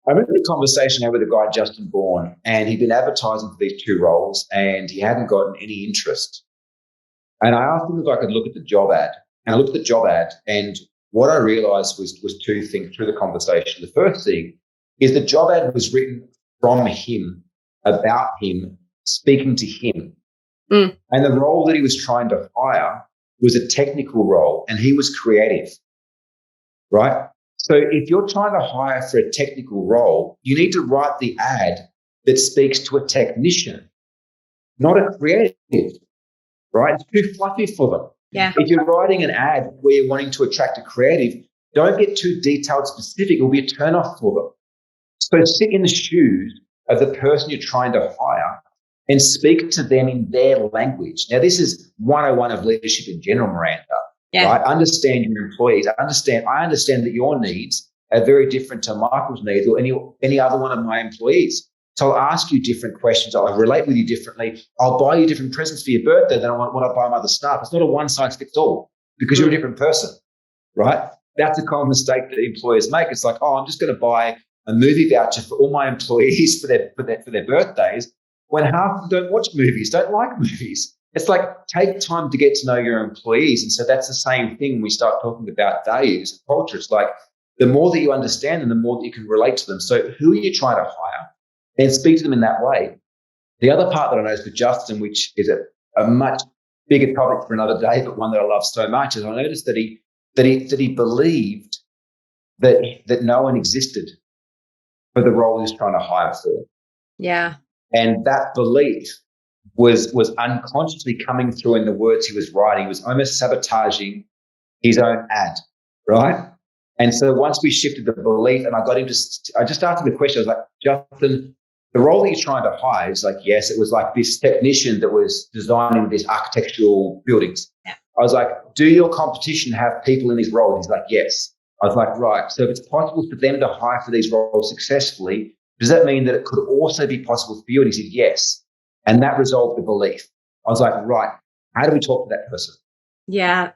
I remember a conversation I had with a guy, Justin Bourne, and he'd been advertising for these two roles and he hadn't gotten any interest. And I asked him if I could look at the job ad. And I looked at the job ad, and what I realized was two things through the conversation. The first thing is the job ad was written from him, about him, speaking to him. Mm. And the role that he was trying to hire was a technical role, and he was creative, right? So if you're trying to hire for a technical role, you need to write the ad that speaks to a technician, not a creative, right? It's too fluffy for them. Yeah. If you're writing an ad where you're wanting to attract a creative, don't get too detailed specific. It'll be a turnoff for them. So sit in the shoes of the person you're trying to hire and speak to them in their language. Now, this is 101 of leadership in general, Miranda. Yeah. Right? Understand your employees. I understand that your needs are very different to Michael's needs or any other one of my employees. So I'll ask you different questions. I'll relate with you differently. I'll buy you different presents for your birthday than what I buy my other staff. It's not a one size fits all because you're a different person, right? That's a common mistake that employers make. It's like, oh, I'm just going to buy a movie voucher for all my employees for their birthdays, when half of them don't watch movies, don't like movies. It's like, take time to get to know your employees. And so that's the same thing when we start talking about values and culture. It's like the more that you understand them, the more that you can relate to them. So who are you trying to hire? And speak to them in that way. The other part that I noticed with Justin, which is a much bigger topic for another day, but one that I love so much, is I noticed that he believed that no one existed for the role he was trying to hire for. Yeah. And that belief was unconsciously coming through in the words he was writing. He was almost sabotaging his own ad, right? And so once we shifted the belief, and I just asked him the question, I was like, Justin, the role that you're trying to hire is like, yes, it was like this technician that was designing these architectural buildings. Yeah. I was like, do your competition have people in these roles? He's like, yes. I was like, right. So if it's possible for them to hire for these roles successfully, does that mean that it could also be possible for you? And he said, yes. And that resolved the belief. I was like, right, how do we talk to that person? Yeah,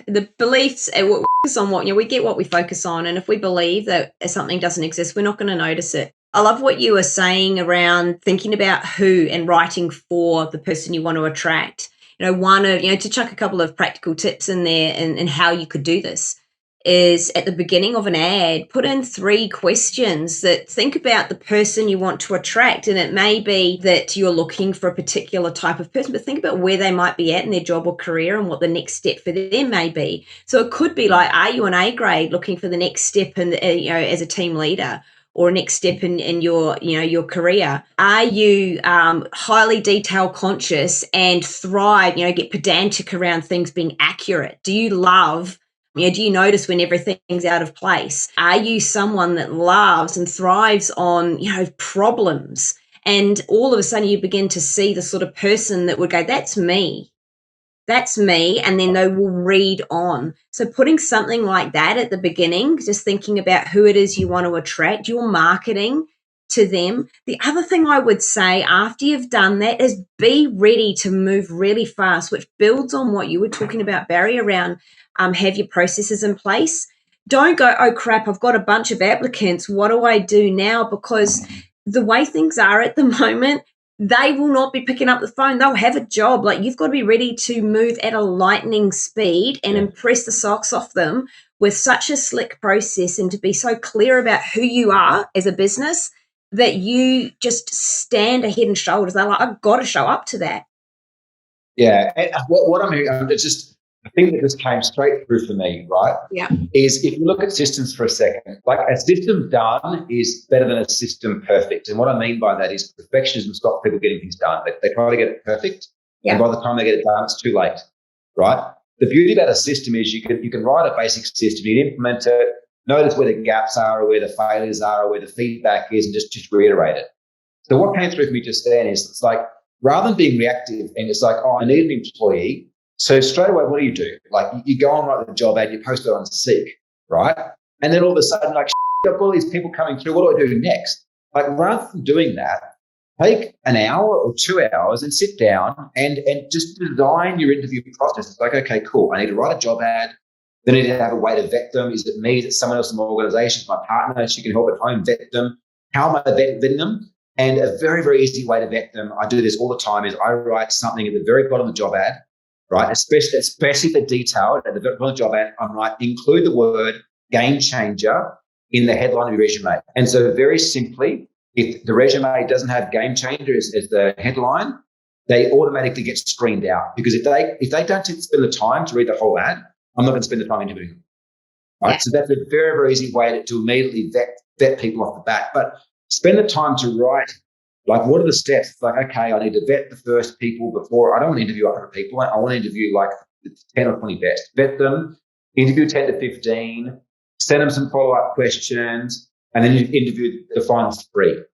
the beliefs we focus on what we get what we focus on, and if we believe that something doesn't exist, we're not going to notice it. I love what you were saying around thinking about who and writing for the person you want to attract. To chuck a couple of practical tips in there and how you could do this is at the beginning of an ad, put in 3 questions that think about the person you want to attract. And it may be that you're looking for a particular type of person, but think about where they might be at in their job or career and what the next step for them may be. So it could be like, are you an A grade looking for the next step in, as a team leader? Or next step in your career? Are you highly detail conscious and thrive, get pedantic around things being accurate? Do you love, do you notice when everything's out of place? Are you someone that loves and thrives on, problems? And all of a sudden you begin to see the sort of person that would go, that's me. That's me, and then they will read on. So putting something like that at the beginning, just thinking about who it is you want to attract, your marketing to them. The other thing I would say after you've done that is be ready to move really fast, which builds on what you were talking about, Barry, around have your processes in place. Don't go, oh, crap, I've got a bunch of applicants. What do I do now? Because the way things are at the moment, they will not be picking up the phone. They'll have a job. Like, you've got to be ready to move at a lightning speed and impress the socks off them with such a slick process, and to be so clear about who you are as a business that you just stand head and shoulders. They're like, I've got to show up to that. Yeah. And what I'm hearing, it's just the thing that just came straight through for me, right? Yeah. Is if you look at systems for a second, like a system done is better than a system perfect. And what I mean by that is perfectionism stops people getting things done. They try to get it perfect. Yeah. And by the time they get it done, it's too late, right? The beauty about a system is you can write a basic system, you can implement it, notice where the gaps are or where the failures are or where the feedback is, and just reiterate it. So what came through for me just then is it's like, rather than being reactive and it's like, oh, I need an employee. So straight away, what do? Like, you go and write the job ad, you post it on Seek, right? And then all of a sudden, like, I've got all these people coming through. What do I do next? Like, rather than doing that, take an hour or 2 hours and sit down and just design your interview process. It's like, okay, cool. I need to write a job ad. Then I need to have a way to vet them. Is it me? Is it someone else in my organization? My partner, she can help at home vet them. how am I vetting them? And a very, very easy way to vet them, I do this all the time, is I write something at the very bottom of the job ad, right? Especially for detailed, at the bottom of the job ad, I'm right, include the word game changer in the headline of your resume. And so very simply, if the resume doesn't have game changer as the headline, they automatically get screened out, because if they don't spend the time to read the whole ad, I'm not going to spend the time interviewing them. Right. Yeah. So that's a very, very easy way to immediately vet people off the bat. But spend the time to write, like, what are the steps? Like, okay, I need to vet the first people before. I don't want to interview 100 people. I want to interview like 10 or 20 best. Vet them, interview 10 to 15, send them some follow-up questions, and then you interview the final 3.